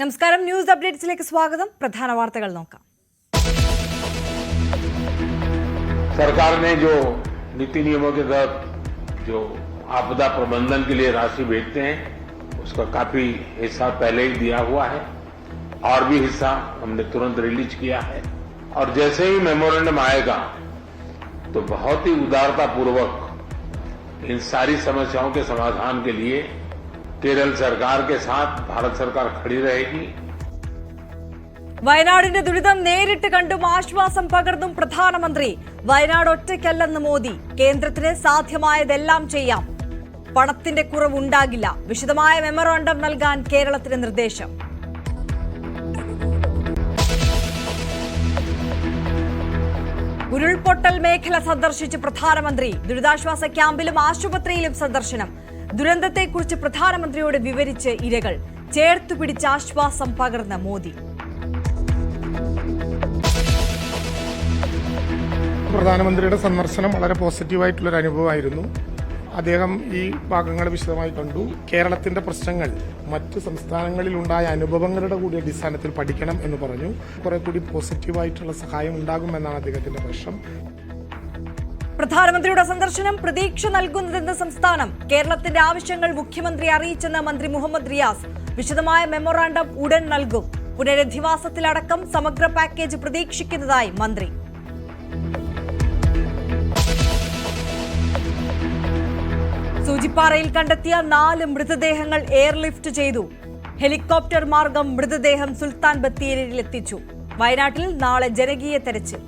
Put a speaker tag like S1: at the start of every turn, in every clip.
S1: നമസ്കാരം, ന്യൂസ് അപ്ഡേറ്റ്സിലേക്ക് സ്വാഗതം. പ്രധാന വാർത്തകൾ നോക്കാം.
S2: सरकार ने जो नीति नियमों के तहत जो आपदा प्रबंधन के लिए राशि भेजते हैं उसका काफी हिस्सा पहले ही दिया हुआ है और भी हिस्सा हमने तुरंत रिलीज किया है और जैसे ही मेमोरेंडम आएगा तो बहुत ही उदारता पूर्वक इन सारी समस्याओं के समाधान के लिए केरल सरकार के साथ भारत सरकार खड़ी रहेगी.
S1: വയനാടിന്റെ ദുരിതം നേരിട്ട് കണ്ടും ആശ്വാസം പകർന്നും പ്രധാനമന്ത്രി. വയനാട് ഒറ്റയ്ക്കല്ലെന്ന് മോദി. കേന്ദ്രത്തിന് സാധ്യമായതെല്ലാം ചെയ്യാം, പണത്തിന്റെ കുറവുണ്ടാകില്ല. വിശദമായ മെമ്മോറാണ്ടം നൽകാൻ കേരളത്തിന് നിർദ്ദേശം. ഉരുൾപൊട്ടൽ മേഖല സന്ദർശിച്ച് പ്രധാനമന്ത്രി. ദുരിതാശ്വാസ ക്യാമ്പിലും ആശുപത്രിയിലും സന്ദർശനം. ദുരന്തത്തെക്കുറിച്ച് പ്രധാനമന്ത്രിയോട് വിവരിച്ച് ഇരകൾ. ചേർത്തുപിടിച്ച് ആശ്വാസം പകർന്ന മോദി.
S3: പ്രധാനമന്ത്രിയുടെ സന്ദർശനം വളരെ പോസിറ്റീവായിട്ടുള്ളൊരു അനുഭവമായിരുന്നു. അദ്ദേഹം ഈ ഭാഗങ്ങൾ വിശദമായി കണ്ടു. കേരളത്തിന്റെ പ്രശ്നങ്ങൾ മറ്റ് സംസ്ഥാനങ്ങളിൽ ഉണ്ടായ അനുഭവങ്ങളുടെ കൂടി അടിസ്ഥാനത്തിൽ പഠിക്കണം എന്ന് പറഞ്ഞു. കുറെ കൂടി പോസിറ്റീവായിട്ടുള്ള സഹായം ഉണ്ടാകുമെന്നാണ് അദ്ദേഹത്തിന്റെ പ്രശ്നം.
S1: പ്രധാനമന്ത്രിയുടെ സന്ദർശനം പ്രതീക്ഷ നൽകുന്നതെന്ന് സംസ്ഥാനം. കേരളത്തിന്റെ ആവശ്യങ്ങൾ മുഖ്യമന്ത്രി അറിയിച്ചെന്ന് മന്ത്രി മുഹമ്മദ് റിയാസ്. വിശദമായ മെമ്മോറാണ്ടം ഉടൻ നൽകും. പുനരധിവാസത്തിലടക്കം സമഗ്ര പാക്കേജ് പ്രതീക്ഷിക്കുന്നതായി മന്ത്രി. സൂചിപ്പാറയിൽ കണ്ടെത്തിയ 4 മൃതദേഹങ്ങൾ എയർലിഫ്റ്റ് ചെയ്തു. ഹെലികോപ്റ്റർ മാർഗം മൃതദേഹം സുൽത്താൻ ബത്തേരിയിലെത്തിച്ചു. വയനാട്ടിൽ നാളെ ജനകീയ തെരച്ചിൽ.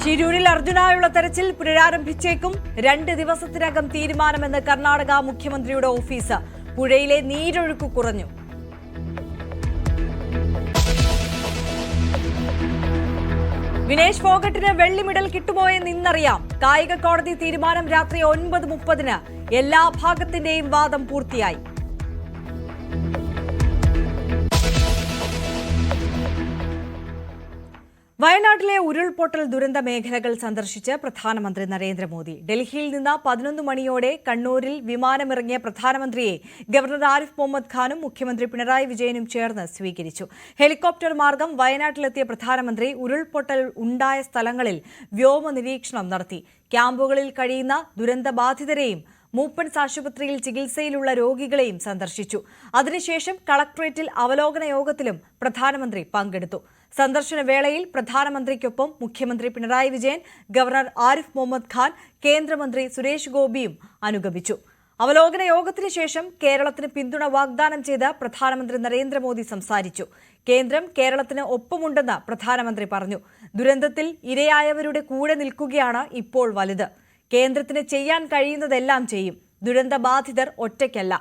S1: ശിരൂരിൽ അർജുനായുള്ള തെരച്ചിൽ പുനരാരംഭിച്ചേക്കും. 2 ദിവസത്തിനകം തീരുമാനമെന്ന് കർണാടക മുഖ്യമന്ത്രിയുടെ ഓഫീസ്. പുഴയിലെ നീരൊഴുക്ക് കുറഞ്ഞു. വിനേഷ് ഫോഗട്ടിന് വെള്ളി മെഡൽ കിട്ടുമോ എന്ന് ഇന്നറിയാം. കായിക കോടതി തീരുമാനം രാത്രി 9:30. എല്ലാ ഭാഗത്തിന്റെയും വാദം പൂർത്തിയായി. വയനാട്ടിലെ ഉരുൾപൊട്ടൽ ദുരന്ത മേഖലകൾ സന്ദർശിച്ച് പ്രധാനമന്ത്രി നരേന്ദ്രമോദി. ഡൽഹിയിൽ നിന്ന് 11 മണിയോടെ കണ്ണൂരിൽ വിമാനമിറങ്ങിയ പ്രധാനമന്ത്രിയെ ഗവർണർ ആരിഫ് മുഹമ്മദ് ഖാനും മുഖ്യമന്ത്രി പിണറായി വിജയനും ചേർന്ന് സ്വീകരിച്ചു. ഹെലികോപ്റ്റർ മാർഗം വയനാട്ടിലെത്തിയ പ്രധാനമന്ത്രി ഉരുൾപൊട്ടൽ ഉണ്ടായ സ്ഥലങ്ങളിൽ വ്യോമ നിരീക്ഷണം നടത്തി. ക്യാമ്പുകളിൽ കഴിയുന്ന ദുരന്തബാധിതരെയും മൂപ്പൻസ് ആശുപത്രിയിൽ ചികിത്സയിലുള്ള രോഗികളെയും സന്ദർശിച്ചു. അതിനുശേഷം കളക്ടറേറ്റിൽ അവലോകന യോഗത്തിലും പ്രധാനമന്ത്രി പങ്കെടുത്തു. സന്ദർശന വേളയിൽ പ്രധാനമന്ത്രിക്കൊപ്പം മുഖ്യമന്ത്രി പിണറായി വിജയൻ, ഗവർണർ ആരിഫ് മുഹമ്മദ് ഖാൻ, കേന്ദ്രമന്ത്രി സുരേഷ് ഗോപിയും അനുഗമിച്ചു. അവലോകന യോഗത്തിന് ശേഷം കേരളത്തിന് പിന്തുണ വാഗ്ദാനം ചെയ്ത് പ്രധാനമന്ത്രി നരേന്ദ്രമോദി സംസാരിച്ചു. കേന്ദ്രം കേരളത്തിന് ഒപ്പമുണ്ടെന്ന് പ്രധാനമന്ത്രി പറഞ്ഞു. ദുരന്തത്തിൽ ഇരയായവരുടെ കൂടെ നിൽക്കുകയാണ് ഇപ്പോൾ വലുത്. കേന്ദ്രത്തിന് ചെയ്യാൻ കഴിയുന്നതെല്ലാം ചെയ്യും. ദുരന്തബാധിതർ ഒറ്റയ്ക്കല്ല.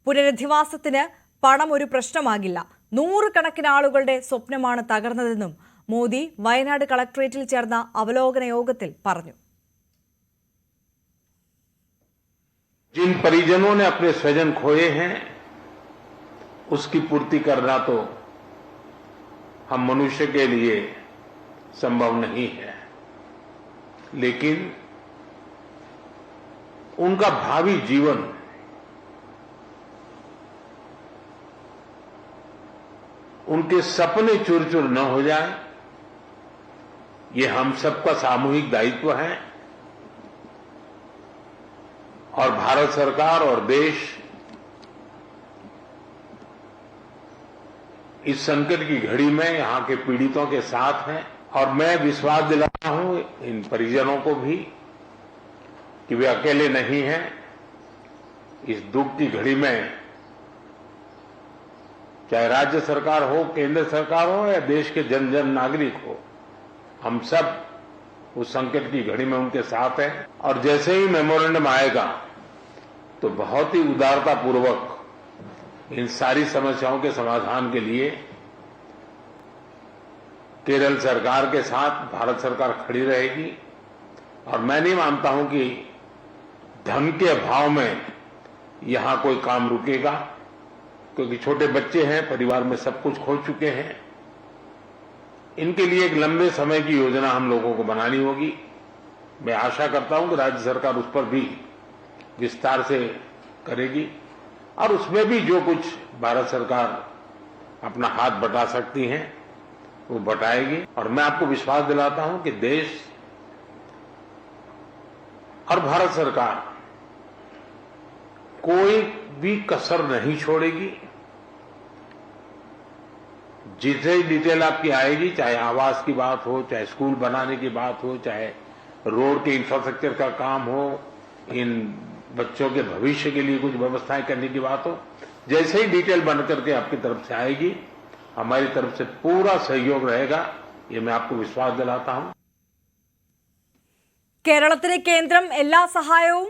S1: പുനരധിവാസത്തിന് പണം ഒരു പ്രശ്നമാകില്ല. 100 കണക്കിന് ആളുകളുടെ സ്വപ്നമാണ് തകർന്നതെന്നും മോദി വയനാട് കളക്ടറേറ്റിൽ ചേർന്ന അവലോകന യോഗത്തിൽ പറഞ്ഞു.
S2: जिन परिजनों ने अपने स्वजन खोए हैं उसकी पूर्ति करना तो हम मनुष्य के लिए संभव नहीं है, लेकिन उनका भावी जीवन उनके सपने चूर चूर न हो जाए, ये हम सबका सामूहिक दायित्व है और भारत सरकार और देश इस संकट की घड़ी में यहां के पीड़ितों के साथ है और मैं विश्वास दिलाता हूं इन परिजनों को भी कि वे अकेले नहीं हैं. इस दुख की घड़ी में चाहे राज्य सरकार हो, केंद्र सरकार हो या देश के जन जन नागरिक हो, हम सब उस संकट की घड़ी में उनके साथ हैं और जैसे ही मेमोरेंडम आएगा तो बहुत ही उदारता पूर्वक इन सारी समस्याओं के समाधान के लिए केरल सरकार के साथ भारत सरकार खड़ी रहेगी. और मैं नहीं मानता हूं कि धन के अभाव में यहां कोई काम रुकेगा, क्योंकि छोटे बच्चे हैं, परिवार में सब कुछ खो चुके हैं. इनके लिए एक लंबे समय की योजना हम लोगों को बनानी होगी. मैं आशा करता हूं कि राज्य सरकार उस पर भी विस्तार से करेगी और उसमें भी जो कुछ भारत सरकार अपना हाथ बटा सकती है वो बटाएगी। और मैं आपको विश्वास दिलाता हूं कि देश और भारत सरकार कोई भी कसर नहीं छोड़ेगी। जितनी डिटेल आपकी आएगी, चाहे आवास की बात हो, चाहे स्कूल बनाने की बात हो, चाहे रोड के इंफ्रास्ट्रक्चर का काम हो, इन बच्चों के भविष्य के लिए कुछ व्यवस्थाएं करने की बात हो, जैसे ही डिटेल बन करके आपकी तरफ से आएगी, हमारी तरफ से पूरा सहयोग रहेगा, ये मैं आपको विश्वास दिलाता हूं।
S1: കേരളത്തിന് കേന്ദ്രം എല്ലാ സഹായവും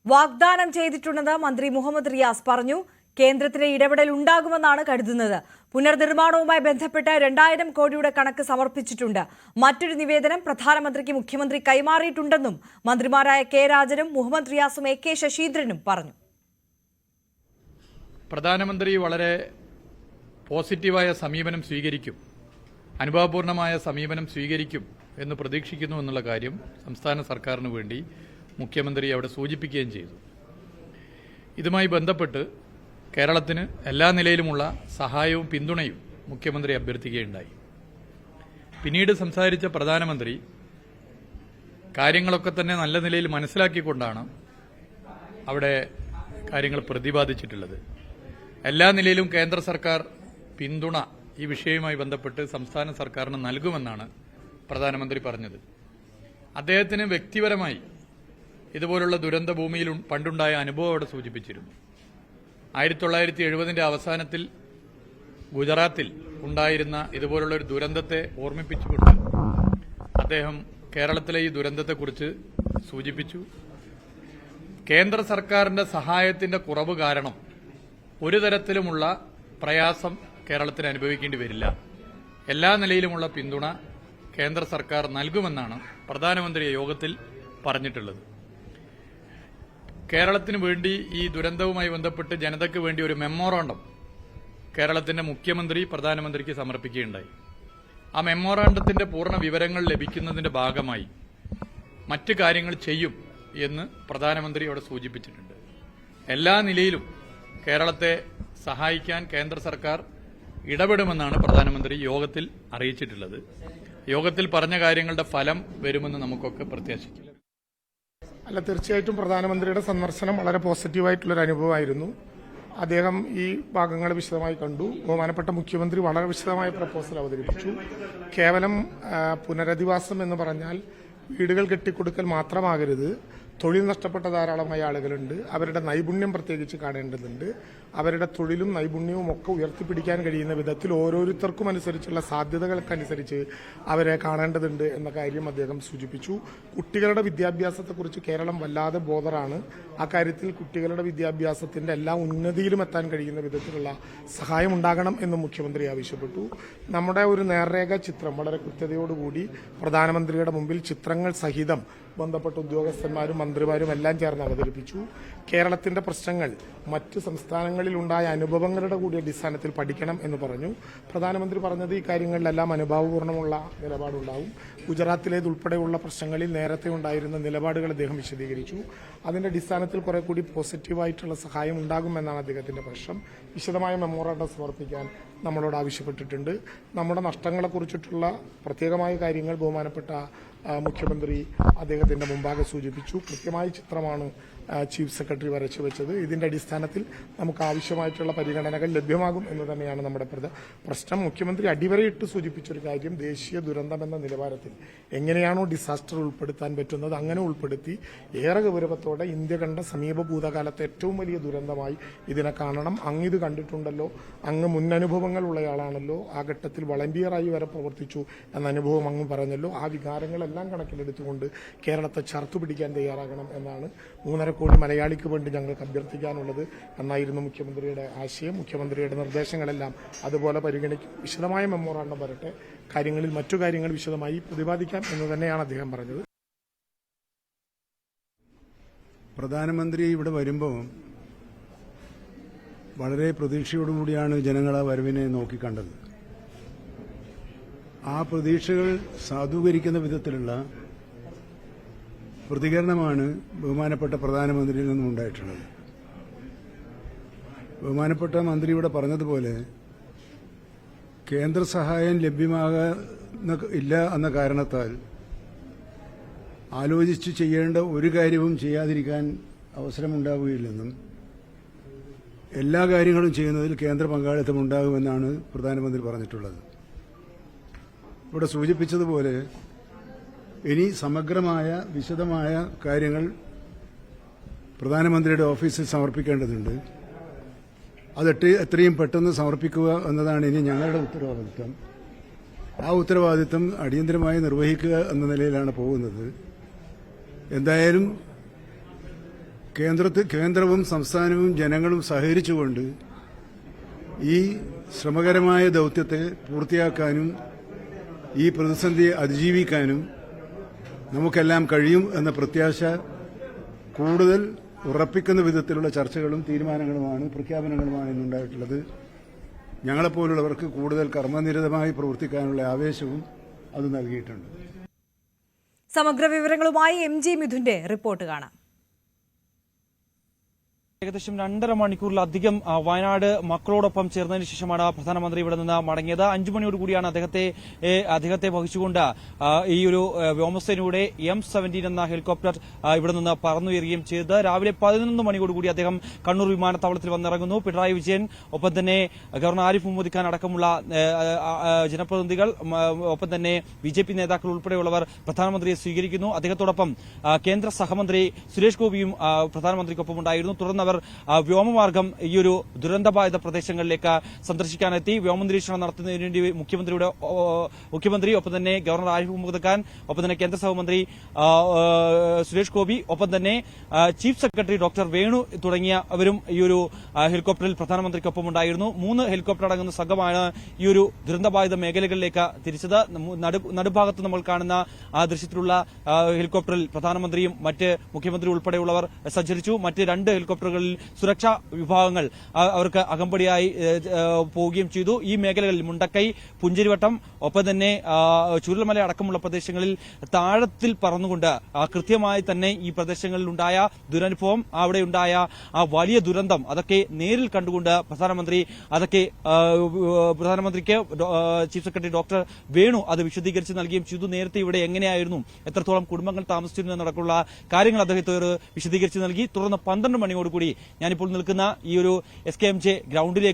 S1: വാഗ്ദാനം ചെയ്തിട്ടുണ്ടെന്ന് മന്ത്രി മുഹമ്മദ് റിയാസ് പറഞ്ഞു. കേന്ദ്രത്തിന്റെ ഇടപെടൽ ഉണ്ടാകുമെന്നാണ് കരുതുന്നത്. പുനർനിർമ്മാണവുമായി ബന്ധപ്പെട്ട് 2000 കോടിയുടെ കണക്ക് സമർപ്പിച്ചിട്ടുണ്ട്. മറ്റൊരു നിവേദനം പ്രധാനമന്ത്രിക്ക് മുഖ്യമന്ത്രി കൈമാറിയിട്ടുണ്ടെന്നും മന്ത്രിമാരായ കെ രാജനും മുഹമ്മദ് റിയാസും എ കെ ശശീന്ദ്രനും പറഞ്ഞു.
S4: പ്രധാനമന്ത്രി വളരെ പോസിറ്റീവായ സമീപനം സ്വീകരിക്കും, അനുഭാവപൂർണമായ സമീപനം സ്വീകരിക്കും എന്ന് പ്രതീക്ഷിക്കുന്നു എന്നുള്ള കാര്യം സംസ്ഥാന സർക്കാരിന് വേണ്ടി മുഖ്യമന്ത്രി അവിടെ സൂചിപ്പിക്കുകയും ചെയ്തു. ഇതുമായി ബന്ധപ്പെട്ട് കേരളത്തിന് എല്ലാ നിലയിലുമുള്ള സഹായവും പിന്തുണയും മുഖ്യമന്ത്രി അഭ്യർത്ഥിക്കുകയുണ്ടായി. പിന്നീട് സംസാരിച്ച പ്രധാനമന്ത്രി കാര്യങ്ങളൊക്കെ തന്നെ നല്ല നിലയിൽ മനസ്സിലാക്കിക്കൊണ്ടാണ് അവിടെ കാര്യങ്ങൾ പ്രതിപാദിച്ചിട്ടുള്ളത്. എല്ലാ നിലയിലും കേന്ദ്ര സർക്കാർ പിന്തുണ ഈ വിഷയവുമായി ബന്ധപ്പെട്ട് സംസ്ഥാന സർക്കാരിന് നൽകുമെന്നാണ് പ്രധാനമന്ത്രി പറഞ്ഞത്. അദ്ദേഹത്തിന് വ്യക്തിപരമായി ഇതുപോലുള്ള ദുരന്ത ഭൂമിയിൽ പണ്ടുണ്ടായ അനുഭവം അവിടെ സൂചിപ്പിച്ചിരുന്നു. 1970 അവസാനത്തിൽ ഗുജറാത്തിൽ ഉണ്ടായിരുന്ന ഇതുപോലുള്ള ഒരു ദുരന്തത്തെ ഓർമ്മിപ്പിച്ചുകൊണ്ട് അദ്ദേഹം കേരളത്തിലെ ഈ ദുരന്തത്തെക്കുറിച്ച് സൂചിപ്പിച്ചു. കേന്ദ്ര സർക്കാരിന്റെ സഹായത്തിന്റെ കുറവ് കാരണം ഒരു തരത്തിലുമുള്ള പ്രയാസം കേരളത്തിന് അനുഭവിക്കേണ്ടി വരില്ല. എല്ലാ നിലയിലുമുള്ള പിന്തുണ കേന്ദ്ര സർക്കാർ നൽകുമെന്നാണ് പ്രധാനമന്ത്രി യോഗത്തിൽ പറഞ്ഞിട്ടുള്ളത്. കേരളത്തിന് വേണ്ടി ഈ ദുരന്തവുമായി ബന്ധപ്പെട്ട് ജനതയ്ക്ക് വേണ്ടി ഒരു മെമ്മോറാണ്ടം കേരളത്തിന്റെ മുഖ്യമന്ത്രി പ്രധാനമന്ത്രിക്ക് സമർപ്പിക്കുകയുണ്ടായി. ആ മെമ്മോറാണ്ടത്തിന്റെ പൂർണ്ണ വിവരങ്ങൾ ലഭിക്കുന്നതിന്റെ ഭാഗമായി മറ്റ് കാര്യങ്ങൾ ചെയ്യും എന്ന് പ്രധാനമന്ത്രി അവിടെ സൂചിപ്പിച്ചിട്ടുണ്ട്. എല്ലാ നിലയിലും കേരളത്തെ സഹായിക്കാൻ കേന്ദ്ര സർക്കാർ ഇടപെടുമെന്നാണ് പ്രധാനമന്ത്രി യോഗത്തിൽ അറിയിച്ചിട്ടുള്ളത്. യോഗത്തിൽ പറഞ്ഞ കാര്യങ്ങളുടെ ഫലം വരുമെന്ന് നമുക്കൊക്കെ പ്രത്യാശിക്കാം.
S3: അല്ല, തീർച്ചയായിട്ടും പ്രധാനമന്ത്രിയുടെ സന്ദർശനം വളരെ പോസിറ്റീവായിട്ടുള്ളൊരു അനുഭവമായിരുന്നു. അദ്ദേഹം ഈ ഭാഗങ്ങൾ വിശദമായി കണ്ടു. ബഹുമാനപ്പെട്ട മുഖ്യമന്ത്രി വളരെ വിശദമായ പ്രപ്പോസൽ അവതരിപ്പിച്ചു. കേവലം പുനരധിവാസം എന്ന് പറഞ്ഞാൽ വീടുകൾ കെട്ടിക്കൊടുക്കൽ മാത്രമാകരുത്. തൊഴിൽ നഷ്ടപ്പെട്ട ധാരാളമായ ആളുകളുണ്ട്. അവരുടെ നൈപുണ്യം പ്രത്യേകിച്ച് കാണേണ്ടതുണ്ട്. അവരുടെ തൊഴിലും നൈപുണ്യവും ഒക്കെ ഉയർത്തിപ്പിടിക്കാൻ കഴിയുന്ന വിധത്തിൽ ഓരോരുത്തർക്കും അനുസരിച്ചുള്ള സാധ്യതകൾക്കനുസരിച്ച് അവരെ കാണേണ്ടതുണ്ട് എന്ന കാര്യം അദ്ദേഹം സൂചിപ്പിച്ചു. കുട്ടികളുടെ വിദ്യാഭ്യാസത്തെക്കുറിച്ച് കേരളം വല്ലാതെ ബോധറാണ്. അക്കാര്യത്തിൽ കുട്ടികളുടെ വിദ്യാഭ്യാസത്തിന്റെ എല്ലാ ഉന്നതിയിലും എത്താൻ കഴിയുന്ന വിധത്തിലുള്ള സഹായം ഉണ്ടാകണം എന്ന് മുഖ്യമന്ത്രി ആവശ്യപ്പെട്ടു. നമ്മുടെ ഒരു നേർരേഖ ചിത്രം വളരെ കൃത്യതയോടുകൂടി പ്രധാനമന്ത്രിയുടെ മുമ്പിൽ ചിത്രങ്ങൾ സഹിതം ബന്ധപ്പെട്ട ഉദ്യോഗസ്ഥന്മാരും മന്ത്രിമാരും എല്ലാം ചേർന്ന് അവതരിപ്പിച്ചു. കേരളത്തിന്റെ പ്രശ്നങ്ങൾ മറ്റ് സംസ്ഥാനങ്ങളിൽ ഉണ്ടായ അനുഭവങ്ങളുടെ കൂടി അടിസ്ഥാനത്തിൽ പഠിക്കണം എന്ന് പറഞ്ഞു. പ്രധാനമന്ത്രി പറഞ്ഞത് ഈ കാര്യങ്ങളിലെല്ലാം അനുഭാവപൂർണ്ണമുള്ള നിലപാടുണ്ടാവും. ഗുജറാത്തിലേതുൾപ്പെടെയുള്ള പ്രശ്നങ്ങളിൽ നേരത്തെ ഉണ്ടായിരുന്ന നിലപാടുകൾ അദ്ദേഹം വിശദീകരിച്ചു. അതിന്റെ അടിസ്ഥാനത്തിൽ കുറെ കൂടി പോസിറ്റീവായിട്ടുള്ള സഹായം ഉണ്ടാകുമെന്നാണ് അദ്ദേഹത്തിന്റെ പ്രശ്നം. വിശദമായ മെമ്മോറാണ്ടം സമർപ്പിക്കാൻ നമ്മളോട് ആവശ്യപ്പെട്ടിട്ടുണ്ട്. നമ്മുടെ നഷ്ടങ്ങളെക്കുറിച്ചിട്ടുള്ള പ്രത്യേകമായ കാര്യങ്ങൾ ബഹുമാനപ്പെട്ട മുഖ്യമന്ത്രി അദ്ദേഹത്തിന്റെ മുമ്പാകെ സൂചിപ്പിച്ചു. കൃത്യമായ ചിത്രമാണ് ചീഫ് സെക്രട്ടറി വരച്ചു വെച്ചത്. ഇതിന്റെ അടിസ്ഥാനത്തിൽ നമുക്ക് ആവശ്യമായിട്ടുള്ള പരിഗണനകൾ ലഭ്യമാകും എന്ന് തന്നെയാണ് നമ്മുടെ പ്രശ്നം. മുഖ്യമന്ത്രി അടിവരയിട്ട് സൂചിപ്പിച്ചൊരു കാര്യം, ദേശീയ ദുരന്തമെന്ന നിലവാരത്തിൽ എങ്ങനെയാണോ ഡിസാസ്റ്റർ ഉൾപ്പെടുത്താൻ പറ്റുന്നത് അങ്ങനെ ഉൾപ്പെടുത്തി ഏറെ ഗൗരവത്തോടെ ഇന്ത്യ കണ്ട സമീപ ഭൂതകാലത്തെ ഏറ്റവും വലിയ ദുരന്തമായി ഇതിനെ കാണണം. അങ്ങിത് കണ്ടിട്ടുണ്ടല്ലോ, അങ്ങ് മുന്നനുഭവങ്ങൾ ഉള്ളയാളാണല്ലോ, ആ ഘട്ടത്തിൽ വളണ്ടിയറായി വരെ പ്രവർത്തിച്ചു എന്ന അനുഭവം അങ്ങ് പറഞ്ഞല്ലോ. ആ വികാരങ്ങളെല്ലാം കണക്കിലെടുത്തുകൊണ്ട് കേരളത്തെ ചർത്തുപിടിക്കാൻ തയ്യാറാകണം എന്നാണ് 3.5 കോടി മലയാളിക്ക് വേണ്ടി ഞങ്ങൾക്ക് അഭ്യർത്ഥിക്കാനുള്ളത് എന്നായിരുന്നു മുഖ്യമന്ത്രിയുടെ ആശയം. മുഖ്യമന്ത്രിയുടെ നിർദ്ദേശങ്ങളെല്ലാം അതുപോലെ പരിഗണിക്കും. വിശദമായ മെമ്മോറാണ്ടം വരട്ടെ, കാര്യങ്ങളിൽ മറ്റു കാര്യങ്ങൾ വിശദമായി പ്രതിപാദിക്കാം എന്ന് തന്നെയാണ് അദ്ദേഹം പറഞ്ഞത്.
S5: പ്രധാനമന്ത്രി ഇവിടെ വരുമ്പോൾ വളരെ പ്രതീക്ഷയോടുകൂടിയാണ് ജനങ്ങൾ ആ വരവിനെ നോക്കിക്കണ്ടത്. ആ പ്രതീക്ഷകൾ സാധൂകരിക്കുന്ന വിധത്തിലുള്ള പ്രതികരണമാണ് ബഹുമാനപ്പെട്ട പ്രധാനമന്ത്രിയിൽ നിന്നും ഉണ്ടായിട്ടുള്ളത്. ബഹുമാനപ്പെട്ട മന്ത്രി ഇവിടെ പറഞ്ഞതുപോലെ കേന്ദ്ര സഹായം ഇല്ല എന്ന കാരണത്താൽ ആലോചിച്ച് ചെയ്യേണ്ട ഒരു കാര്യവും ചെയ്യാതിരിക്കാൻ അവസരമുണ്ടാവുകയില്ലെന്നും എല്ലാ കാര്യങ്ങളും ചെയ്യുന്നതിൽ കേന്ദ്ര പങ്കാളിത്തം ഉണ്ടാകുമെന്നാണ് പ്രധാനമന്ത്രി പറഞ്ഞിട്ടുള്ളത്. ഇവിടെ സൂചിപ്പിച്ചതുപോലെ ഇനി സമഗ്രമായ വിശദമായ കാര്യങ്ങൾ പ്രധാനമന്ത്രിയുടെ ഓഫീസിൽ സമർപ്പിക്കേണ്ടതുണ്ട്. അത് എത്രയും പെട്ടെന്ന് സമർപ്പിക്കുക എന്നതാണ് ഇനി ഞങ്ങളുടെ ഉത്തരവാദിത്വം. ആ ഉത്തരവാദിത്വം അടിയന്തരമായി നിർവഹിക്കുക എന്ന നിലയിലാണ് പോകുന്നത്. എന്തായാലും കേന്ദ്രവും സംസ്ഥാനവും ജനങ്ങളും സഹകരിച്ചുകൊണ്ട് ഈ ശ്രമകരമായ ദൌത്യത്തെ പൂർത്തിയാക്കാനും ഈ പ്രതിസന്ധിയെ അതിജീവിക്കാനും നമുക്കെല്ലാം കഴിയും എന്ന പ്രത്യാശ കൂടുതൽ ഉറപ്പിക്കുന്ന വിധത്തിലുള്ള ചർച്ചകളും തീരുമാനങ്ങളുമാണ് പ്രഖ്യാപനങ്ങളുമാണ് ഇന്നുണ്ടായിട്ടുള്ളത്. ഞങ്ങളെപ്പോലുള്ളവർക്ക് കൂടുതൽ കർമ്മനിരതമായി പ്രവർത്തിക്കാനുള്ള ആവേശവും അത് നൽകിയിട്ടുണ്ട്.
S1: സമഗ്ര വിവരങ്ങളുമായി MG മിഥുന്റെ റിപ്പോർട്ട് കാണാം.
S6: ഏകദേശം 2.5 മണിക്കൂറിലധികം വയനാട് മക്കളോടൊപ്പം ചേർന്നതിന് ശേഷമാണ് പ്രധാനമന്ത്രി ഇവിടെ നിന്ന് മടങ്ങിയത്. 5 മണിയോടുകൂടിയാണ് അദ്ദേഹത്തെ വഹിച്ചുകൊണ്ട് ഈ ഒരു വ്യോമസേനയുടെ M-17 എന്ന ഹെലികോപ്റ്റർ ഇവിടെ നിന്ന് പറന്നുയരുകയും ചെയ്തത്. രാവിലെ 11 മണിയോടുകൂടി അദ്ദേഹം കണ്ണൂർ വിമാനത്താവളത്തിൽ വന്നിറങ്ങുന്നു. പിണറായി വിജയൻ, ഒപ്പം തന്നെ ഗവർണർ ആരിഫ് മുഹമ്മദ് ഖാൻ അടക്കമുള്ള ജനപ്രതിനിധികൾ, ഒപ്പം തന്നെ BJP നേതാക്കൾ ഉൾപ്പെടെയുള്ളവർ പ്രധാനമന്ത്രിയെ സ്വീകരിക്കുന്നു. അദ്ദേഹത്തോടൊപ്പം കേന്ദ്ര സഹമന്ത്രി സുരേഷ് ഗോപിയും പ്രധാനമന്ത്രിക്കൊപ്പം ഉണ്ടായിരുന്നു. തുടർന്ന് അവർ വ്യോമമാർഗം ഈ ഒരു ദുരന്തബാധിത പ്രദേശങ്ങളിലേക്ക് സന്ദർശിക്കാനെത്തി. വ്യോമനിരീക്ഷണം നടത്തുന്നതിന് വേണ്ടി മുഖ്യമന്ത്രി, ഒപ്പം തന്നെ ഗവർണർ ആരിഫ് മുഹമ്മദ് ഖാൻ, ഒപ്പം തന്നെ കേന്ദ്ര സഹമന്ത്രി സുരേഷ് ഗോപി, ഒപ്പം തന്നെ ചീഫ് സെക്രട്ടറി ഡോക്ടർ വേണു തുടങ്ങിയവരും ഈ ഒരു ഹെലികോപ്റ്ററിൽ പ്രധാനമന്ത്രിക്കൊപ്പം ഉണ്ടായിരുന്നു. 3 ഹെലികോപ്റ്റർ അടങ്ങുന്ന സംഘമാണ് ഈ ഒരു ദുരന്തബാധിത മേഖലകളിലേക്ക് തിരിച്ചത്. നടുഭാഗത്ത് നമ്മൾ കാണുന്ന ആ ദൃശ്യത്തിലുള്ള ഹെലികോപ്റ്ററിൽ പ്രധാനമന്ത്രിയും മറ്റ് മുഖ്യമന്ത്രി ഉൾപ്പെടെയുള്ളവർ സഞ്ചരിച്ചു. മറ്റ് 2 ഹെലികോപ്റ്ററുകളിൽ സുരക്ഷാ വിഭാഗങ്ങൾ അവർക്ക് അകമ്പടിയായി പോവുകയും ചെയ്തു. ഈ മേഖലകളിൽ മുണ്ടക്കൈ, പുഞ്ചിരിവട്ടം, ഒപ്പം തന്നെ ചുരുൾമല അടക്കമുള്ള പ്രദേശങ്ങളിൽ താഴത്തിൽ പറന്നുകൊണ്ട് കൃത്യമായി തന്നെ ഈ പ്രദേശങ്ങളിൽ ഉണ്ടായ ദുരനുഭവം, അവിടെ ഉണ്ടായ ആ വലിയ ദുരന്തം അതൊക്കെ നേരിൽ കണ്ടുകൊണ്ട് പ്രധാനമന്ത്രിക്ക് ചീഫ് സെക്രട്ടറി ഡോക്ടർ വേണു അത് വിശദീകരിച്ച് നൽകുകയും ചെയ്തു. നേരത്തെ ഇവിടെ എങ്ങനെയായിരുന്നു, എത്രത്തോളം കുടുംബങ്ങൾ താമസിച്ചിരുന്നു എന്നടക്കമുള്ള കാര്യങ്ങൾ അദ്ദേഹത്തോട് വിശദീകരിച്ച് നൽകി. തുടർന്ന് 12 മണിയോടുകൂടി ഞാനിപ്പോൾ നിൽക്കുന്ന ഈ ഒരു SKMJ ഗ്രൌണ്ടിൽ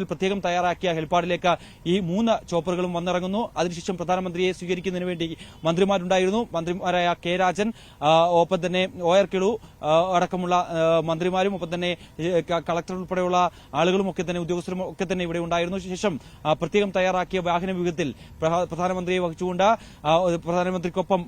S6: പ്രത്യേകം തയ്യാറാക്കിയ ഹെലിപ്പാഡിലേക്ക് ഈ 3 ചോപ്പറുകളും വന്നിറങ്ങുന്നു. അതിനുശേഷം പ്രധാനമന്ത്രിയെ സ്വീകരിക്കുന്നതിന് വേണ്ടി മന്ത്രിമാരുണ്ടായിരുന്നു. മന്ത്രിമാരായ K രാജൻ, ഒപ്പം തന്നെ OR കിളു അടക്കമുള്ള മന്ത്രിമാരും, ഒപ്പം തന്നെ കളക്ടർ ഉൾപ്പെടെയുള്ള ആളുകളും ഒക്കെ തന്നെ ഉദ്യോഗസ്ഥരും ഒക്കെ തന്നെ ഇവിടെ ഉണ്ടായിരുന്നു. ശേഷം പ്രത്യേകം തയ്യാറാക്കിയ വാഹന വ്യൂഹത്തിൽ പ്രധാനമന്ത്രിയെ വഹിച്ചുകൊണ്ട് പ്രധാനമന്ത്രിക്കൊപ്പം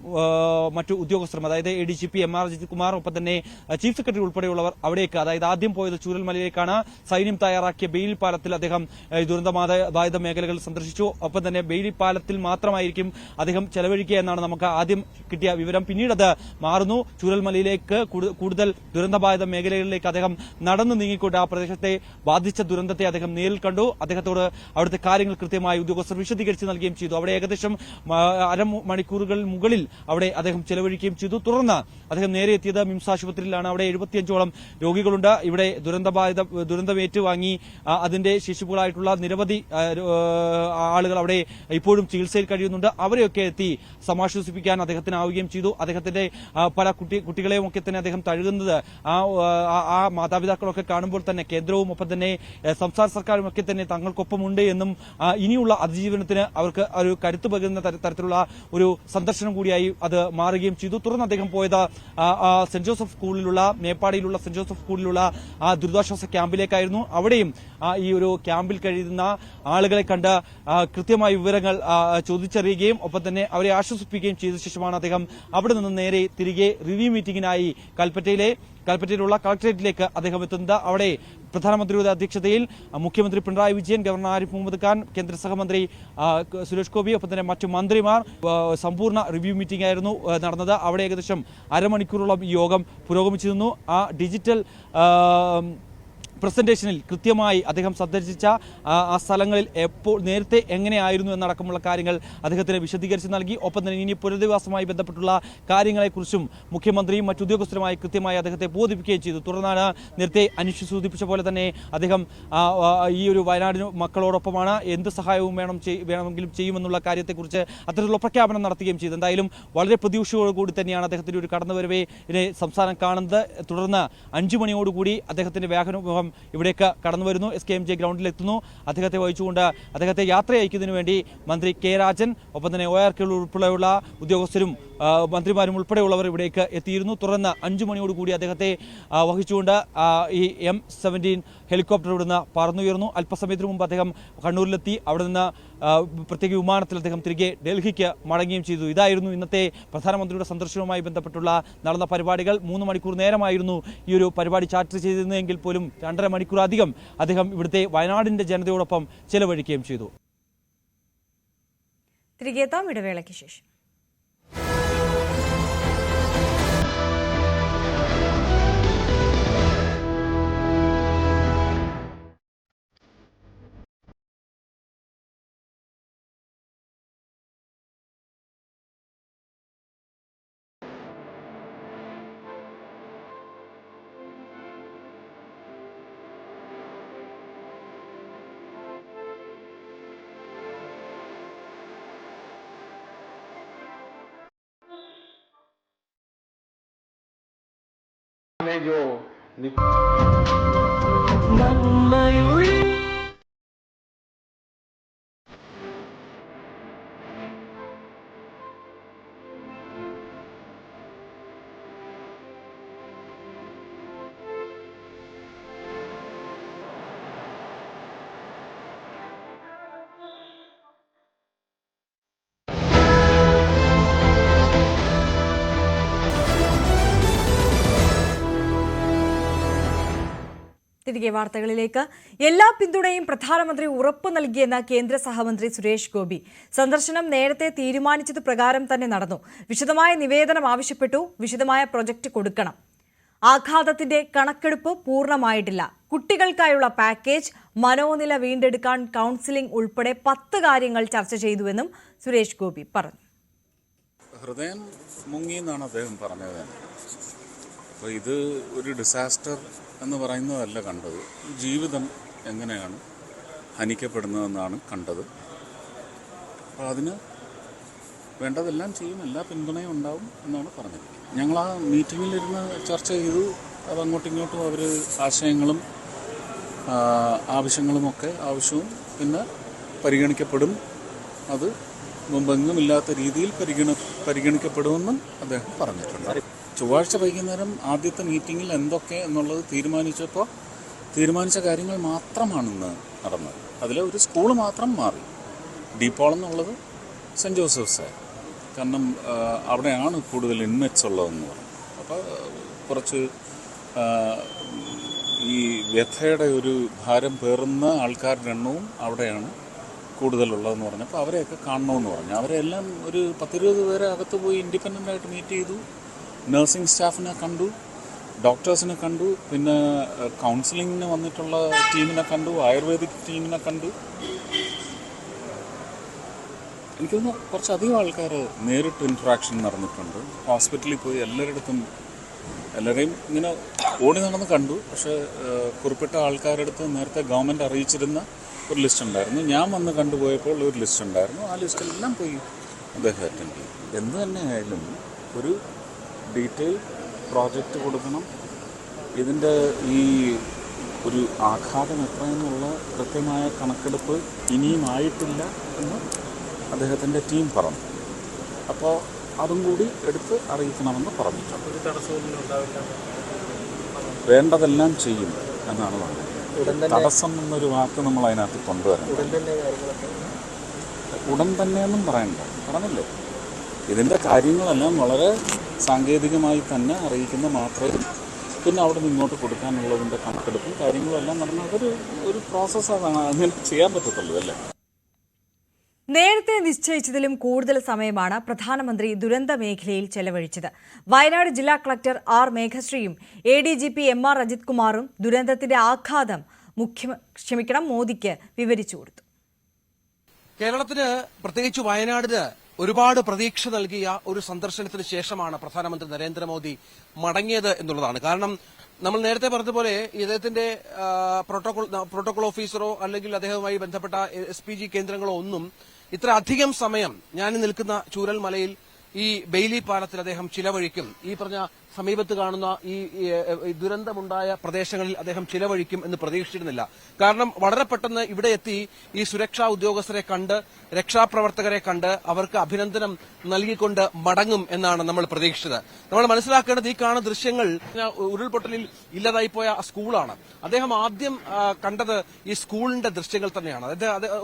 S6: മറ്റു ഉദ്യോഗസ്ഥരും, അതായത് ADGP MR അജിത് കുമാർ, ഒപ്പം തന്നെ ചീഫ് സെക്രട്ടറി ഉൾപ്പെടെയുള്ളവർ അവിടേക്ക്, അതായത് ആദ്യം പോയത് ചൂരൽമലയിലേക്കാണ്. സൈന്യം തയ്യാറാക്കിയ ബെയിൽ പാലത്തിൽ അദ്ദേഹം ദുരന്തബാധിത മേഖലകൾ സന്ദർശിച്ചു. ഒപ്പം തന്നെ ബെയിൽ പാലത്തിൽ മാത്രമായിരിക്കും അദ്ദേഹം ചെലവഴിക്കുക എന്നാണ് നമുക്ക് ആദ്യം കിട്ടിയ വിവരം. പിന്നീട് അത് മാറുന്നു. ചൂരൽമലയിലേക്ക് കൂടുതൽ ദുരന്തബാധിത മേഖലകളിലേക്ക് അദ്ദേഹം നടന്നു നീങ്ങിക്കൊണ്ട് ആ പ്രദേശത്തെ ബാധിച്ച ദുരന്തത്തെ അദ്ദേഹം നേരിൽ കണ്ടു. അദ്ദേഹത്തോട് അവിടുത്തെ കാര്യങ്ങൾ കൃത്യമായി ഉദ്യോഗസ്ഥർ വിശദീകരിച്ച് നൽകുകയും ചെയ്തു. അവിടെ ഏകദേശം 1/2 മണിക്കൂറുകൾ മുകളിൽ അവിടെ അദ്ദേഹം ചെലവഴിക്കുകയും ചെയ്തു. തുടർന്ന് അദ്ദേഹം നേരെ എത്തിയത് മിംസ് ആശുപത്രിയിലാണ്. അവിടെ 75ഓളം രോഗികളുണ്ട്. ഇവിടെ ദുരന്തമേറ്റുവാങ്ങി അതിന്റെ ശേഷിപ്പുകളായിട്ടുള്ള നിരവധി ആളുകൾ അവിടെ ഇപ്പോഴും ചികിത്സയിൽ കഴിയുന്നുണ്ട്. അവരെയൊക്കെ എത്തി സമാശ്വസിപ്പിക്കാൻ അദ്ദേഹത്തിനാവുകയും ചെയ്തു. അദ്ദേഹത്തിന്റെ പല കുട്ടികളെയും ഒക്കെ തന്നെ അദ്ദേഹം തഴുകുന്നത് ആ മാതാപിതാക്കളൊക്കെ കാണുമ്പോൾ തന്നെ കേന്ദ്രവും ഒപ്പം തന്നെ സംസ്ഥാന സർക്കാരും ഒക്കെ തന്നെ തങ്ങൾക്കൊപ്പമുണ്ട് എന്നും ഇനിയുള്ള അതിജീവനത്തിന് അവർക്ക് ഒരു കരുത്ത് പകരുന്ന തരത്തിലുള്ള ഒരു സന്ദർശനം കൂടിയായി അത് മാറുകയും ചെയ്തു. തുടർന്ന് അദ്ദേഹം പോയത് സെന്റ് ജോസഫ് സ്കൂളിലുള്ള മേപ്പാടിയിലുള്ള സെന്റ് ജോസഫ് സ്കൂളിലുള്ള ആ ദുരിതാശ്വാസ ക്യാമ്പിലേക്കായിരുന്നു. അവിടെയും ഈ ഒരു ക്യാമ്പിൽ കഴിയുന്ന ആളുകളെ കണ്ട് കൃത്യമായ വിവരങ്ങൾ ചോദിച്ചറിയുകയും ഒപ്പം തന്നെ അവരെ ആശ്വസിപ്പിക്കുകയും ചെയ്ത ശേഷമാണ് അദ്ദേഹം അവിടെ നിന്ന് നേരെ തിരികെ റിവ്യൂ മീറ്റിംഗിനായി കൽപ്പറ്റയിലുള്ള കളക്ടറേറ്റിലേക്ക് അദ്ദേഹം എത്തുന്നത്. അവിടെ പ്രധാനമന്ത്രിയുടെ അധ്യക്ഷതയിൽ മുഖ്യമന്ത്രി പിണറായി വിജയൻ, ഗവർണർ ആരിഫ് മുഹമ്മദ് ഖാൻ, കേന്ദ്ര സഹമന്ത്രി സുരേഷ് ഗോപി, ഒപ്പം തന്നെ മറ്റു മന്ത്രിമാർ സമ്പൂർണ്ണ റിവ്യൂ മീറ്റിംഗ് ആയിരുന്നു നടന്നത്. അവിടെ ഏകദേശം 1/2 മണിക്കൂറോളം ഈ യോഗം പുരോഗമിച്ചിരുന്നു. ആ ഡിജിറ്റൽ പ്രസന്റേഷനിൽ കൃത്യമായി അദ്ദേഹം സന്ദർശിച്ച ആ സ്ഥലങ്ങളിൽ നേരത്തെ എങ്ങനെയായിരുന്നു എന്നടക്കമുള്ള കാര്യങ്ങൾ അദ്ദേഹത്തിന് വിശദീകരിച്ച് നൽകി. ഒപ്പം തന്നെ ഇനി പുനരധിവാസവുമായി ബന്ധപ്പെട്ടുള്ള കാര്യങ്ങളെക്കുറിച്ചും മുഖ്യമന്ത്രിയും മറ്റുദ്യോഗസ്ഥരുമായി കൃത്യമായി അദ്ദേഹത്തെ ബോധിപ്പിക്കുകയും ചെയ്തു. തുടർന്നാണ് നേരത്തെ അനീഷ് സൂചിപ്പിച്ച പോലെ തന്നെ അദ്ദേഹം ഈ ഒരു വയനാടിന് മക്കളോടൊപ്പമാണ്, എന്ത് സഹായവും വേണമെങ്കിലും ചെയ്യുമെന്നുള്ള കാര്യത്തെക്കുറിച്ച് അത്തരത്തിലുള്ള പ്രഖ്യാപനം നടത്തുകയും ചെയ്തു. എന്തായാലും വളരെ പ്രതീക്ഷയോടുകൂടി തന്നെയാണ് അദ്ദേഹത്തിന്റെ ഒരു കടന്നുവരവിനെ സംസ്ഥാനം കാണുന്നത്. തുടർന്ന് 5 മണിയോടുകൂടി അദ്ദേഹത്തിന്റെ വാഹനം ഇവിടേക്ക് കടന്നു വരുന്നു. SKMJ ഗ്രൗണ്ടിലെത്തുന്നു. അദ്ദേഹത്തെ വഹിച്ചുകൊണ്ട് അദ്ദേഹത്തെ യാത്ര അയക്കുന്നതിന് വേണ്ടി മന്ത്രി കെ രാജൻ, ഒപ്പം തന്നെ ORK ഉൾപ്പെടെയുള്ള ഉദ്യോഗസ്ഥരും മന്ത്രിമാരും ഉൾപ്പെടെയുള്ളവർ ഇവിടേക്ക് എത്തിയിരുന്നു. തുടർന്ന് 5 മണിയോടുകൂടി അദ്ദേഹത്തെ വഹിച്ചുകൊണ്ട് ഈ M17 ഹെലികോപ്റ്റർ ഇവിടുന്ന് പറന്നുയർന്നു. അല്പസമയത്തിന് മുമ്പ് അദ്ദേഹം കണ്ണൂരിലെത്തി. അവിടെ നിന്ന് പ്രത്യേക വിമാനത്തിൽ അദ്ദേഹം തിരികെ ഡൽഹിക്ക് മടങ്ങുകയും ചെയ്തു. ഇതായിരുന്നു ഇന്നത്തെ പ്രധാനമന്ത്രിയുടെ സന്ദർശനവുമായി ബന്ധപ്പെട്ടുള്ള നടന്ന പരിപാടികൾ. 3 മണിക്കൂർ നേരമായിരുന്നു ഈ ഒരു പരിപാടി ചാർട്ട് ചെയ്തിരുന്നതെങ്കിൽ പോലും 2.5 മണിക്കൂറധികം അദ്ദേഹം ഇവിടുത്തെ വയനാടിന്റെ ജനതയോടൊപ്പം ചെലവഴിക്കുകയും ചെയ്തു.
S1: തിരികെ എത്താം ഇടവേളയ്ക്ക് ശേഷം.
S2: ने जो
S1: തിരികെ വാർത്തകളിലേക്ക്. എല്ലാ പിന്തുണയും പ്രധാനമന്ത്രി ഉറപ്പു നൽകിയെന്ന കേന്ദ്ര സഹമന്ത്രി സുരേഷ് ഗോപി. സന്ദർശനം നേരത്തെ തീരുമാനിച്ചത് പ്രകാരം തന്നെ നടന്നു. വിശദമായ നിവേദനം ആവശ്യപ്പെട്ടു. വിശദമായ പ്രൊജക്ട് കൊടുക്കണം. ആഘാതത്തിന്റെ കണക്കെടുപ്പ് പൂർണ്ണമായിട്ടില്ല. കുട്ടികൾക്കായുള്ള പാക്കേജ്, മനോനില വീണ്ടെടുക്കാൻ കൗൺസിലിംഗ് ഉൾപ്പെടെ 10 കാര്യങ്ങൾ ചർച്ച ചെയ്തുവെന്നും സുരേഷ് ഗോപി പറഞ്ഞു.
S7: ഹൃദയം മുങ്ങി എന്നാണ് അദ്ദേഹം പറഞ്ഞത്. അപ്പോൾ ഇത് ഒരു ഡിസാസ്റ്റർ എന്ന് പറയുന്നതല്ല കണ്ടത്, ജീവിതം എങ്ങനെയാണ് ഹനിക്കപ്പെടുന്നതെന്നാണ് കണ്ടത്. അപ്പോൾ അതിന് വേണ്ടതെല്ലാം ചെയ്യും, എല്ലാ പിന്തുണയും ഉണ്ടാവും എന്നാണ് പറഞ്ഞത്. ഞങ്ങൾ ആ മീറ്റിങ്ങിലിരുന്ന് ചർച്ച ചെയ്തു. അത് അങ്ങോട്ടും ഇങ്ങോട്ടും അവർ ആശയങ്ങളും ആവശ്യങ്ങളുമൊക്കെ ആവശ്യവും പിന്നെ പരിഗണിക്കപ്പെടും. അത് മുമ്പെങ്ങുമില്ലാത്ത രീതിയിൽ പരിഗണിക്കപ്പെടുമെന്നും അദ്ദേഹം പറഞ്ഞിട്ടുണ്ട്. ചൊവ്വാഴ്ച വൈകുന്നേരം ആദ്യത്തെ മീറ്റിങ്ങിൽ എന്തൊക്കെ എന്നുള്ളത് തീരുമാനിച്ച കാര്യങ്ങൾ മാത്രമാണ് ഇന്ന് നടന്നത്. അതിൽ ഒരു സ്കൂൾ മാത്രം മാറി. ഡീപോൾ എന്നുള്ളത് സെൻറ്റ് ജോസഫ്സ്, കാരണം അവിടെയാണ് കൂടുതൽ ഇൻമെറ്റ്സ് ഉള്ളതെന്ന് പറഞ്ഞു. അപ്പോൾ കുറച്ച് ഈ വ്യഥയുടെ ഒരു ഭാരം പേറുന്ന ആൾക്കാരുടെ എണ്ണവും അവിടെയാണ് കൂടുതലുള്ളതെന്ന് പറഞ്ഞപ്പോൾ അവരെയൊക്കെ കാണണമെന്ന് പറഞ്ഞു. അവരെല്ലാം ഒരു 10-20 പേരെ അകത്ത് പോയി ഇൻഡിപെൻഡൻ്റായിട്ട് മീറ്റ് ചെയ്തു. നഴ്സിംഗ് സ്റ്റാഫിനെ കണ്ടു, ഡോക്ടേഴ്സിനെ കണ്ടു, പിന്നെ കൗൺസിലിങ്ങിന് വന്നിട്ടുള്ള ടീമിനെ കണ്ടു, ആയുർവേദിക് ടീമിനെ കണ്ടു. എനിക്ക് തോന്നുന്നു കുറച്ചധികം ആൾക്കാർ നേരിട്ട് ഇൻട്രാക്ഷൻ നടന്നിട്ടുണ്ട്. ഹോസ്പിറ്റലിൽ പോയി എല്ലാവരെയും ഇങ്ങനെ ഓടി നടന്ന് കണ്ടു. പക്ഷേ കുറിപ്പിട്ട ആൾക്കാരുടെ അടുത്ത് നേരത്തെ ഗവൺമെൻറ് അറിയിച്ചിരുന്ന ഒരു ലിസ്റ്റ് ഉണ്ടായിരുന്നു. ഞാൻ വന്ന് കണ്ടുപോയപ്പോൾ ഒരു ലിസ്റ്റ് ഉണ്ടായിരുന്നു. ആ ലിസ്റ്റിലെല്ലാം പോയി അദ്ദേഹം അറ്റൻഡ് ചെയ്യും. എന്ത് തന്നെയായാലും ഒരു ഡീറ്റെയിൽ പ്രോജക്റ്റ് കൊടുക്കണം. ഇതിൻ്റെ ഈ ഒരു ആഘാതം എത്രയെന്നുള്ള കൃത്യമായ കണക്കെടുപ്പ് ഇനിയും ആയിട്ടില്ല എന്ന് അദ്ദേഹത്തിൻ്റെ ടീം പറഞ്ഞു. അപ്പോൾ അതും കൂടി എടുത്ത് അറിയിക്കണമെന്ന് പറഞ്ഞിട്ടുണ്ട്. വേണ്ടതെല്ലാം ചെയ്യും എന്നാണ് പറഞ്ഞത്. തടസ്സം എന്നൊരു വാക്ക് നമ്മൾ അതിനകത്ത് കൊണ്ടുവരണം. ഉടൻ തന്നെയൊന്നും പറഞ്ഞില്ലേ. ഇതിൻ്റെ കാര്യങ്ങളെല്ലാം വളരെ സാങ്കേതികമായി തന്നെ അറിയിക്കുന്ന മാത്രമേ പിന്നെ അവിടെ നിന്നോട്ട് കൊടുക്കാനുള്ളതിൻ്റെ കണക്കെടുപ്പും കാര്യങ്ങളും എല്ലാം നടന്ന ഒരു പ്രോസസ്സാണ്. അങ്ങനെ ചെയ്യാൻ പറ്റത്തുള്ളൂ അല്ലേ.
S1: നേരത്തെ നിശ്ചയിച്ചതിലും കൂടുതൽ സമയമാണ് പ്രധാനമന്ത്രി ദുരന്ത മേഖലയിൽ ചെലവഴിച്ചത്. വയനാട് ജില്ലാ കളക്ടർ ആർ മേഘശ്രീയും ADGP MR അജിത് കുമാറും ദുരന്തത്തിന്റെ ആഘാതം മോദിക്ക് വിവരിച്ചു കൊടുത്തു.
S8: കേരളത്തിന്, പ്രത്യേകിച്ച് വയനാടിന് ഒരുപാട് പ്രതീക്ഷ നൽകിയ ഒരു സന്ദർശനത്തിന് ശേഷമാണ് പ്രധാനമന്ത്രി നരേന്ദ്രമോദി മടങ്ങിയത് എന്നുള്ളതാണ്. കാരണം നമ്മൾ നേരത്തെ പറഞ്ഞതുപോലെ ഇദ്ദേഹത്തിന്റെ പ്രോട്ടോകോൾ ഓഫീസറോ അല്ലെങ്കിൽ അദ്ദേഹവുമായി ബന്ധപ്പെട്ട SPG കേന്ദ്രങ്ങളോ ഒന്നും ഇത്ര അധികം സമയം ഞാൻ നിൽക്കുന്ന ചൂരൽമലയിൽ ഈ ബെയിലി പാലത്തിൽ അദ്ദേഹം ചിലവഴിക്കും, ഈ പറഞ്ഞ സമീപത്ത് കാണുന്ന ഈ ദുരന്തമുണ്ടായ പ്രദേശങ്ങളിൽ അദ്ദേഹം ചിലവഴിക്കും എന്ന് പ്രതീക്ഷിച്ചിരുന്നില്ല. കാരണം വളരെ പെട്ടെന്ന് ഇവിടെ എത്തി ഈ സുരക്ഷാ ഉദ്യോഗസ്ഥരെ കണ്ട്, രക്ഷാപ്രവർത്തകരെ കണ്ട് അവർക്ക് അഭിനന്ദനം നൽകിക്കൊണ്ട് മടങ്ങും എന്നാണ് നമ്മൾ പ്രതീക്ഷിച്ചത്. നമ്മൾ മനസ്സിലാക്കേണ്ടത് ഈ കാണുന്ന ദൃശ്യങ്ങൾ ഉരുൾപൊട്ടലിൽ ഇല്ലാതായിപ്പോയ സ്കൂളാണ്. അദ്ദേഹം ആദ്യം കണ്ടത് ഈ സ്കൂളിന്റെ ദൃശ്യങ്ങൾ തന്നെയാണ്.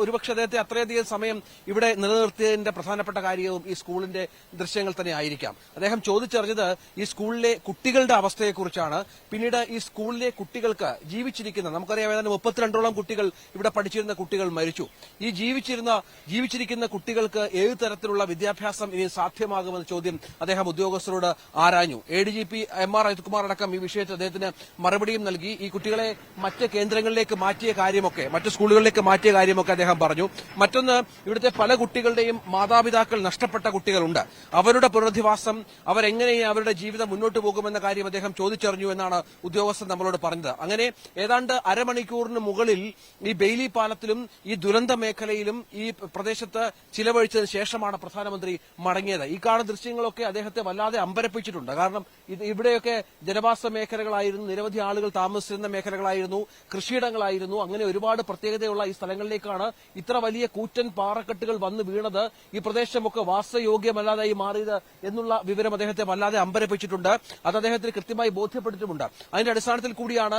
S8: ഒരുപക്ഷെ അദ്ദേഹത്തെ അത്രയധികം സമയം ഇവിടെ നിലനിർത്തിയതിന്റെ പ്രധാനപ്പെട്ട കാര്യവും ഈ സ്കൂളിന്റെ ദൃശ്യങ്ങൾ തന്നെ ആയിരിക്കാം. അദ്ദേഹം ചോദിച്ചറിഞ്ഞത് ഈ സ്കൂളിലെ കുട്ടികളുടെ അവസ്ഥയെക്കുറിച്ചാണ്. പിന്നീട് ഈ സ്കൂളിലെ കുട്ടികൾക്ക് ജീവിച്ചിരിക്കുന്ന, നമുക്കറിയാം ഏതാണ്ട് 32ഓളം കുട്ടികൾ ഇവിടെ പഠിച്ചിരുന്ന കുട്ടികൾ മരിച്ചു. ഈ ജീവിച്ചിരിക്കുന്ന കുട്ടികൾക്ക് ഏത് തരത്തിലുള്ള വിദ്യാഭ്യാസം ഇനി സാധ്യമാകുമെന്ന ചോദ്യം അദ്ദേഹം ഉദ്യോഗസ്ഥരോട് ആരാഞ്ഞു. ADGP MR അജിത് കുമാർ അടക്കം ഈ വിഷയത്തിൽ അദ്ദേഹത്തിന് മറുപടിയും നൽകി. ഈ കുട്ടികളെ മറ്റ് കേന്ദ്രങ്ങളിലേക്ക് മാറ്റിയ കാര്യമൊക്കെ, മറ്റ് സ്കൂളുകളിലേക്ക് മാറ്റിയ കാര്യമൊക്കെ അദ്ദേഹം പറഞ്ഞു. മറ്റൊന്ന്, ഇവിടുത്തെ പല കുട്ടികളുടെയും മാതാപിതാക്കൾ നഷ്ടപ്പെട്ട കുട്ടികളുണ്ട്. അവരുടെ പുനരധിവാസം, അവരെങ്ങനെ അവരുടെ ജീവിതം മുന്നോട്ട് പോകുമെന്ന കാര്യം അദ്ദേഹം ചോദിച്ചറിഞ്ഞു എന്നാണ് ഉദ്യോഗസ്ഥർ നമ്മളോട് പറഞ്ഞത്. അങ്ങനെ ഏതാണ്ട് അരമണിക്കൂറിന് മുകളിൽ ഈ ബെയിലി പാലത്തിലും ഈ ദുരന്ത മേഖലയിലും ഈ പ്രദേശത്ത് ചിലവഴിച്ചതിന് ശേഷമാണ് പ്രധാനമന്ത്രി മടങ്ങിയത്. ഈ കാണുന്ന ദൃശ്യങ്ങളൊക്കെ അദ്ദേഹത്തെ വല്ലാതെ അമ്പരപ്പിച്ചിട്ടുണ്ട്. കാരണം ഇവിടെയൊക്കെ ജനവാസ മേഖലകളായിരുന്നു, നിരവധി ആളുകൾ താമസിച്ചിരുന്ന മേഖലകളായിരുന്നു, കൃഷിയിടങ്ങളായിരുന്നു. അങ്ങനെ ഒരുപാട് പ്രത്യേകതയുള്ള ഈ സ്ഥലങ്ങളിലേക്കാണ് ഇത്ര വലിയ കൂറ്റൻ പാറക്കെട്ടുകൾ വന്നു വീണത്, ഈ പ്രദേശമൊക്കെ വാസയോഗ്യമല്ലാതായി മാറിയത് എന്നുള്ള വിവരം അദ്ദേഹത്തെ വല്ലാതെ അമ്പരപ്പിച്ചിട്ടുണ്ട്. അത് അദ്ദേഹത്തിന് കൃത്യമായി ബോധ്യപ്പെട്ടിട്ടുമുണ്ട്. അതിന്റെ അടിസ്ഥാനത്തിൽ കൂടിയാണ്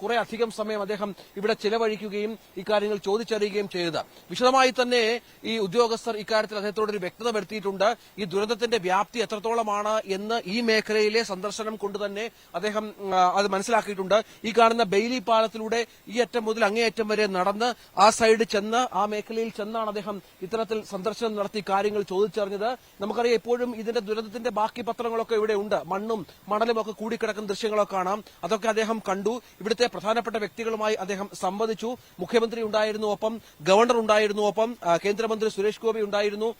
S8: കുറെ അധികം സമയം അദ്ദേഹം ഇവിടെ ചിലവഴിക്കുകയും ഇക്കാര്യങ്ങൾ ചോദിച്ചറിയുകയും ചെയ്തത്. വിശദമായി തന്നെ ഈ ഉദ്യോഗസ്ഥർ ഇക്കാര്യത്തിൽ അദ്ദേഹത്തോടൊരു വ്യക്തത വരുത്തിയിട്ടുണ്ട്. ഈ ദുരന്തത്തിന്റെ വ്യാപ്തി എത്രത്തോളമാണ് എന്ന് ഈ മേഖലയിലെ സന്ദർശനം കൊണ്ട് തന്നെ അദ്ദേഹം അത് മനസ്സിലാക്കിയിട്ടുണ്ട്. ഈ കാണുന്ന ബെയിലി പാലത്തിലൂടെ ഈ അറ്റം മുതൽ അങ്ങേയറ്റം വരെ നടന്ന് ആ സൈഡ് ചെന്ന് ആ മേഖലയിൽ ചെന്നാണ് അദ്ദേഹം ഇത്തരത്തിൽ സന്ദർശനം നടത്തി കാര്യങ്ങൾ ചോദിച്ചറിഞ്ഞത്. നമുക്കറിയാം എപ്പോഴും ഇതിന്റെ ദുരന്തത്തിന്റെ ബാക്കി പത്രങ്ങളൊക്കെ ഇവിടെ ഉണ്ട്. മണ്ണും മണലും ഒക്കെ കൂടിക്കിടക്കുന്ന ദൃശ്യങ്ങളൊക്കെ കാണാം. അതൊക്കെ അദ്ദേഹം കണ്ടു. ഇവിടുത്തെ പ്രധാനപ്പെട്ട വ്യക്തികളുമായി അദ്ദേഹം സംവദിച്ചു. മുഖ്യമന്ത്രി ഉണ്ടായിരുന്നു, ഒപ്പം ഗവർണർ ഉണ്ടായിരുന്നു, ഒപ്പം കേന്ദ്രമന്ത്രി സുരേഷ് ഗോപി ഉണ്ടായിരുന്നു,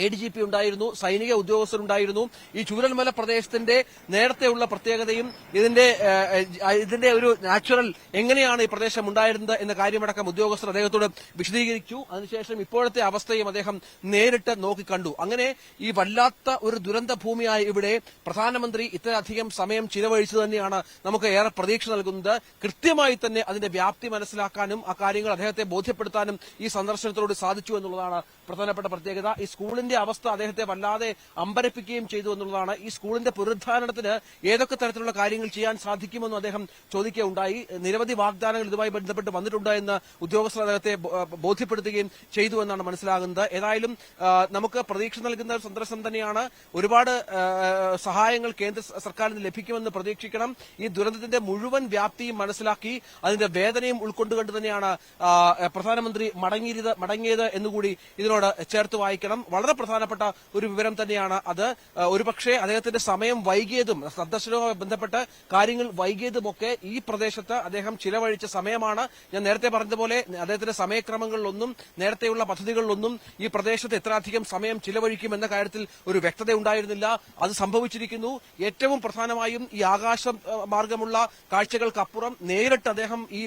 S8: ADGP ഉണ്ടായിരുന്നു, സൈനിക ഉദ്യോഗസ്ഥരുണ്ടായിരുന്നു. ഈ ചൂരൽമല പ്രദേശത്തിന്റെ നേരത്തെയുള്ള പ്രത്യേകതയും ഇതിന്റെ ഒരു നാച്ചുറൽ എങ്ങനെയാണ് ഈ പ്രദേശം ഉണ്ടായിരുന്നത് എന്ന കാര്യമടക്കം ഉദ്യോഗസ്ഥർ അദ്ദേഹത്തോട് വിശദീകരിച്ചു. അതിനുശേഷം ഇപ്പോഴത്തെ അവസ്ഥയും അദ്ദേഹം നേരിട്ട് നോക്കിക്കണ്ടു. അങ്ങനെ ഈ വല്ലാത്ത ഒരു ദുരന്ത ഭൂമിയായ ഇവിടെ പ്രധാനമന്ത്രി ഇത്രയധികം സമയം ചിലവഴിച്ചു തന്നെയാണ് നമുക്ക് ഏറെ പ്രതീക്ഷ നൽകുന്നത്. കൃത്യമായി തന്നെ അതിന്റെ വ്യാപ്തി മനസ്സിലാക്കാനും ആ കാര്യങ്ങൾ അദ്ദേഹത്തെ ബോധ്യപ്പെടുത്താനും ഈ സന്ദർശനത്തോട് സാധിച്ചു എന്നുള്ളതാണ് പ്രധാനപ്പെട്ട പ്രത്യേകത. ഈ സ്കൂളിന്റെ അവസ്ഥ അദ്ദേഹത്തെ വല്ലാതെ അമ്പരപ്പിക്കുകയും ചെയ്തു എന്നുള്ളതാണ്. ഈ സ്കൂളിന്റെ പുനരുദ്ധാരണത്തിന് ഏതൊക്കെ തരത്തിലുള്ള കാര്യങ്ങൾ ചെയ്യാൻ സാധിക്കുമെന്നും അദ്ദേഹം ചോദിക്കുകയുണ്ടായി. നിരവധി വാഗ്ദാനങ്ങൾ ഇതുമായി ബന്ധപ്പെട്ട് വന്നിട്ടുണ്ട് എന്ന് ഉദ്യോഗസ്ഥർ അദ്ദേഹത്തെ ബോധ്യപ്പെടുത്തുകയും ചെയ്തു എന്നാണ് മനസ്സിലാകുന്നത്. ഏതായാലും നമുക്ക് പ്രതീക്ഷ നൽകുന്ന ഒരു സന്ദർശനം തന്നെയാണ്. ഒരുപാട് സഹായങ്ങൾ കേന്ദ്ര സർക്കാരിന് ലഭിക്കുമെന്ന് പ്രതീക്ഷിക്കണം. ഈ ദുരന്തത്തിന്റെ മുഴുവൻ വ്യാപ്തിയും മനസ്സിലാക്കി അതിന്റെ വേദനയും ഉൾക്കൊണ്ടുകൊണ്ട് തന്നെയാണ് പ്രധാനമന്ത്രി മടങ്ങിയത് എന്നുകൂടി ഇതിനോട് ചേർത്ത് വായിക്കണം. വളരെ പ്രധാനപ്പെട്ട ഒരു വിവരം തന്നെയാണ് അത്. ഒരുപക്ഷെ അദ്ദേഹത്തിന്റെ സമയം വൈകിയതും സന്ദർശനവുമായി ബന്ധപ്പെട്ട് കാര്യങ്ങൾ വൈകിയതുമൊക്കെ ഈ പ്രദേശത്ത് അദ്ദേഹം ചിലവഴിച്ച സമയമാണ്. ഞാൻ നേരത്തെ പറഞ്ഞതുപോലെ അദ്ദേഹത്തിന്റെ സമയക്രമങ്ങളിലൊന്നും നേരത്തെയുള്ള പദ്ധതികളിലൊന്നും ഈ പ്രദേശത്ത് എത്രയധികം സമയം ചിലവഴിക്കും എന്ന കാര്യത്തിൽ ഒരു വ്യക്തത ഉണ്ടായിരുന്നില്ല. അത് സംഭവിച്ചിരിക്കുന്നു. ഏറ്റവും പ്രധാനമായും ഈ ആകാശ മാർഗമുള്ള കാഴ്ചകൾക്കപ്പുറം നേരിട്ട് അദ്ദേഹം ഈ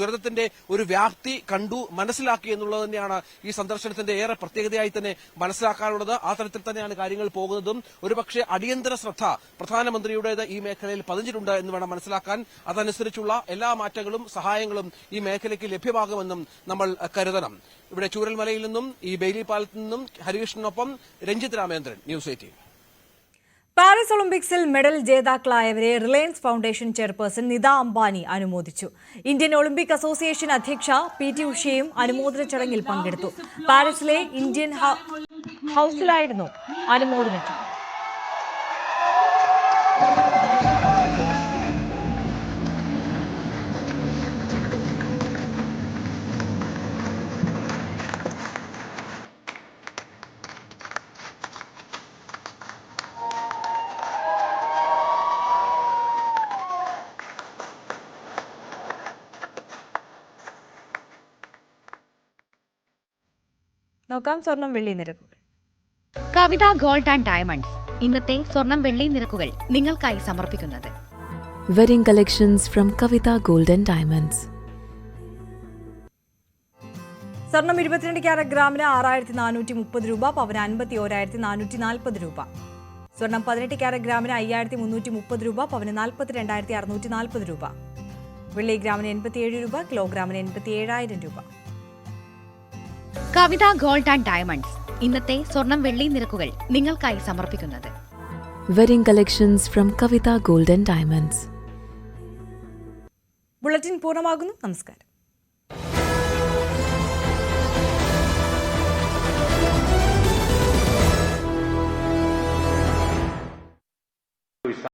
S8: ദുരന്തത്തിന്റെ ഒരു വ്യാപ്തി കണ്ടു, മനസ്സിലാക്കി എന്നുള്ളത് തന്നെയാണ് ഈ സന്ദർശനത്തിന്റെ ഏറെ പ്രത്യേകതയായി തന്നെ മനസ്സിലാക്കാനുള്ളത്. ആ തരത്തിൽ തന്നെയാണ് കാര്യങ്ങൾ പോകുന്നതും. ഒരുപക്ഷെ അടിയന്തര ശ്രദ്ധ പ്രധാനമന്ത്രിയുടേത് ഈ മേഖലയിൽ പതിഞ്ഞിട്ടുണ്ട് എന്ന് വേണം മനസ്സിലാക്കാൻ. അതനുസരിച്ചുള്ള എല്ലാ മാറ്റങ്ങളും സഹായങ്ങളും ഈ മേഖലയ്ക്ക് ലഭ്യമാകുമെന്നും നമ്മൾ കരുതണം. ഇവിടെ ചൂരൽമലയിൽ നിന്നും ഈ ബെയിലി പാലത്തിൽ നിന്നും ഹരികൃഷ്ണനൊപ്പം രഞ്ജിത് രാമേന്ദ്രൻ, ന്യൂസ് 18.
S1: പാരീസ് ഒളിമ്പിക്സിൽ മെഡൽ ജേതാക്കളായവരെ Reliance Foundation chairperson Nita Ambani അനുമോദിച്ചു. ഇന്ത്യൻ ഒളിമ്പിക് അസോസിയേഷൻ അധ്യക്ഷ PT ഉഷയും അനുമോദന ചടങ്ങിൽ പങ്കെടുത്തു. പാരീസിലെ ഇന്ത്യൻ ഹൌസിലായിരുന്നു അനുമോദന ചടങ്ങ്. നോക്കാം സ്വർണം വെള്ളി നിരക്കുകൾ.
S9: കവിത ഗോൾഡ് ആൻഡ് ഡയമണ്ട്സ് ഇന്നത്തെ സ്വർണം വെള്ളി നിരക്കുകൾ നിങ്ങൾക്കായി സമർപ്പിക്കുന്നത്
S10: Wedding collections from Kavita Gold and Diamonds.
S1: സ്വർണം 22 ക്യാരറ്റ് ഗ്രാമിന് 6430 രൂപ, പവന് 51,440 രൂപ. സ്വർണം 18 ക്യാരറ്റ് ഗ്രാമിന് 5330 രൂപ, പവന് 42,640 രൂപ. വെള്ളി ഗ്രാമിന് 87 രൂപ, കിലോഗ്രാമിന് 87,000 രൂപ.
S9: കവിത ഗോൾഡ് ആൻഡ് ഡയമണ്ട്സ് ഇന്നത്തെ സ്വർണം വെള്ളി നിരക്കുകൾ നിങ്ങൾക്കായി സമർപ്പിക്കുന്നത്
S10: Wedding collections from Kavita Gold and Diamonds.
S1: Bulletin പൂർണ്ണമാകുന്നു. നമസ്കാരം.